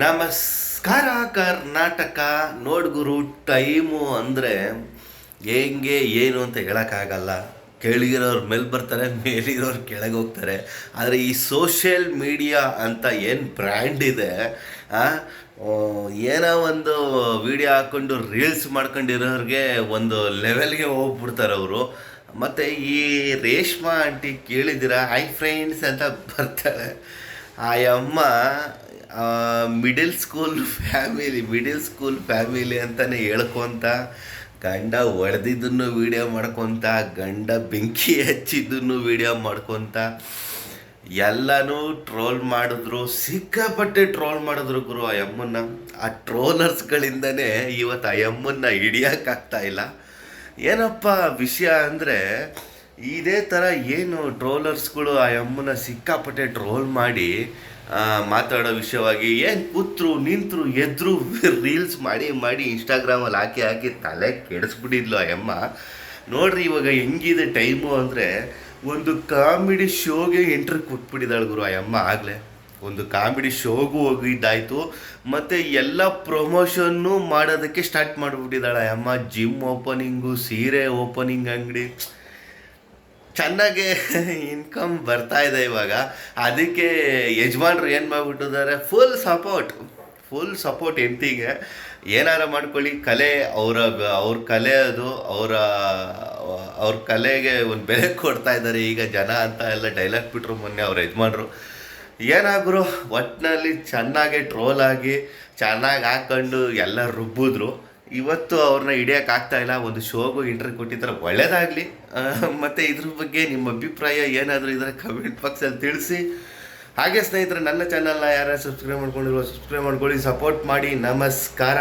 ನಮಸ್ಕಾರ ಕರ್ನಾಟಕ. ನೋಡ್ಗುರು, ಟೈಮು ಅಂದರೆ ಹೆಂಗೆ ಏನು ಅಂತ ಹೇಳೋಕ್ಕಾಗಲ್ಲ. ಕೆಳಗಿರೋರು ಮೇಲೆ ಬರ್ತಾರೆ, ಮೇಲಿರೋರು ಕೆಳಗೆ ಹೋಗ್ತಾರೆ. ಆದರೆ ಈ ಸೋಷಿಯಲ್ ಮೀಡಿಯಾ ಅಂತ ಏನು ಬ್ರ್ಯಾಂಡ್ ಇದೆ, ಏನೋ ಒಂದು ವಿಡಿಯೋ ಹಾಕ್ಕೊಂಡು ರೀಲ್ಸ್ ಮಾಡ್ಕೊಂಡಿರೋರಿಗೆ ಒಂದು ಲೆವೆಲ್ಗೆ ಹೋಗ್ಬಿಡ್ತಾರೆ ಅವರು. ಮತ್ತು ಈ ರೇಷ್ಮಾ ಆಂಟಿ ಕೇಳಿದ್ದೀರಾ, ಹೈ ಫ್ರೆಂಡ್ಸ್ ಅಂತ ಬರ್ತಾಳೆ. ಆ ಅಮ್ಮ ಮಿಡಿಲ್ ಸ್ಕೂಲ್ ಫ್ಯಾಮಿಲಿ ಅಂತಲೇ ಹೇಳ್ಕೊತ, ಗಂಡ ಹೊಡೆದಿದ್ದನ್ನು ವೀಡಿಯೋ ಮಾಡ್ಕೊತ, ಗಂಡ ಬೆಂಕಿ ಹಚ್ಚಿದ್ದನ್ನು ವೀಡಿಯೋ ಮಾಡ್ಕೊತ ಎಲ್ಲನೂ ಟ್ರೋಲ್ ಮಾಡಿದ್ರು. ಸಿಕ್ಕಾಪಟ್ಟೆ ಟ್ರೋಲ್ ಮಾಡಿದ್ರು ಗುರು ಆ ಅಮ್ಮನ್ನ. ಆ ಟ್ರೋಲರ್ಸ್ಗಳಿಂದನೇ ಇವತ್ತು ಆ ಅಮ್ಮನ್ನ ಹಿಡಿಯೋಕ್ಕಾಗ್ತಾ ಇಲ್ಲ. ಏನಪ್ಪ ವಿಷಯ ಅಂದರೆ, ಇದೇ ಥರ ಏನು ಟ್ರೋಲರ್ಸ್ಗಳು ಆ ಅಮ್ಮನ ಸಿಕ್ಕಾಪಟ್ಟೆ ಟ್ರೋಲ್ ಮಾಡಿ ಮಾತಾಡೋ ವಿಷಯವಾಗಿ ಏನು ಕೂತ್ರು ನಿಂತರು ಎದ್ರು ರೀಲ್ಸ್ ಮಾಡಿ ಇನ್ಸ್ಟಾಗ್ರಾಮಲ್ಲಿ ಹಾಕಿ ತಲೆ ಕೆಡಿಸ್ಬಿಟ್ಟಿದ್ಲು ಆ ಅಮ್ಮ. ನೋಡ್ರಿ ಇವಾಗ ಹೆಂಗಿದೆ ಟೈಮು ಅಂದರೆ, ಒಂದು ಕಾಮಿಡಿ ಶೋಗೆ ಎಂಟ್ರಿ ಕೊಟ್ಬಿಟ್ಟಿದ್ದಾಳೆ ಗುರು ಆ ಅಮ್ಮ. ಆಗಲೇ ಒಂದು ಕಾಮಿಡಿ ಶೋಗೂ ಹೋಗಿದ್ದಾಯಿತು, ಮತ್ತು ಎಲ್ಲ ಪ್ರಮೋಷನ್ನು ಮಾಡೋದಕ್ಕೆ ಸ್ಟಾರ್ಟ್ ಮಾಡಿಬಿಟ್ಟಿದ್ದಾಳೆ ಆ ಅಮ್ಮ. ಜಿಮ್ ಓಪನಿಂಗು, ಸೀರೆ ಓಪನಿಂಗ್ ಅಂಗಡಿ, ಚೆನ್ನಾಗೆ ಇನ್ಕಮ್ ಬರ್ತಾ ಇದೆ ಇವಾಗ. ಅದಕ್ಕೆ ಯಜಮಾನ್ರು ಏನು ಮಾಡಿಬಿಟ್ಟಿದ್ದಾರೆ, ಫುಲ್ ಸಪೋರ್ಟ್ ಹೆಂಡ್ತಿಗೆ. ಏನಾರ ಮಾಡ್ಕೊಳ್ಳಿ, ಕಲೆ ಅವ್ರ ಕಲೆ ಅದು, ಅವ್ರ ಕಲೆಗೆ ಒಂದು ಬೆಲೆ ಕೊಡ್ತಾ ಇದ್ದಾರೆ ಈಗ ಜನ ಅಂತ ಎಲ್ಲ ಡೈಲಾಗ್ ಬಿಟ್ರು ಮೊನ್ನೆ ಅವ್ರ ಯಜಮಾನ್ರು. ಏನಾದ್ರು ಒಟ್ಟಿನಲ್ಲಿ ಚೆನ್ನಾಗೆ ಟ್ರೋಲ್ ಆಗಿ ಚೆನ್ನಾಗಿ ಹಾಕ್ಕೊಂಡು ಎಲ್ಲ ರುಬ್ಬಿದ್ರು. ಇವತ್ತು ಅವ್ರನ್ನ ಹಿಡಿಯೋಕ್ಕಾಗ್ತಾ ಇಲ್ಲ. ಒಂದು ಶೋಗೂ ಇಂಟರ್ವ್ಯೂ ಕೊಟ್ಟಿದ್ದಾರೆ, ಒಳ್ಳೇದಾಗಲಿ. ಮತ್ತು ಇದ್ರ ಬಗ್ಗೆ ನಿಮ್ಮ ಅಭಿಪ್ರಾಯ ಏನಾದರೂ ಇದ್ದರೆ ಕಮೆಂಟ್ ಬಾಕ್ಸಲ್ಲಿ ತಿಳಿಸಿ. ಹಾಗೆ ಸ್ನೇಹಿತರೆ, ನನ್ನ ಚಾನಲ್ನ ಯಾರು ಸಬ್ಸ್ಕ್ರೈಬ್ ಮಾಡ್ಕೊಂಡಿರೋ ಸಬ್ಸ್ಕ್ರೈಬ್ ಮಾಡ್ಕೊಳ್ಳಿ, ಸಪೋರ್ಟ್ ಮಾಡಿ. ನಮಸ್ಕಾರ.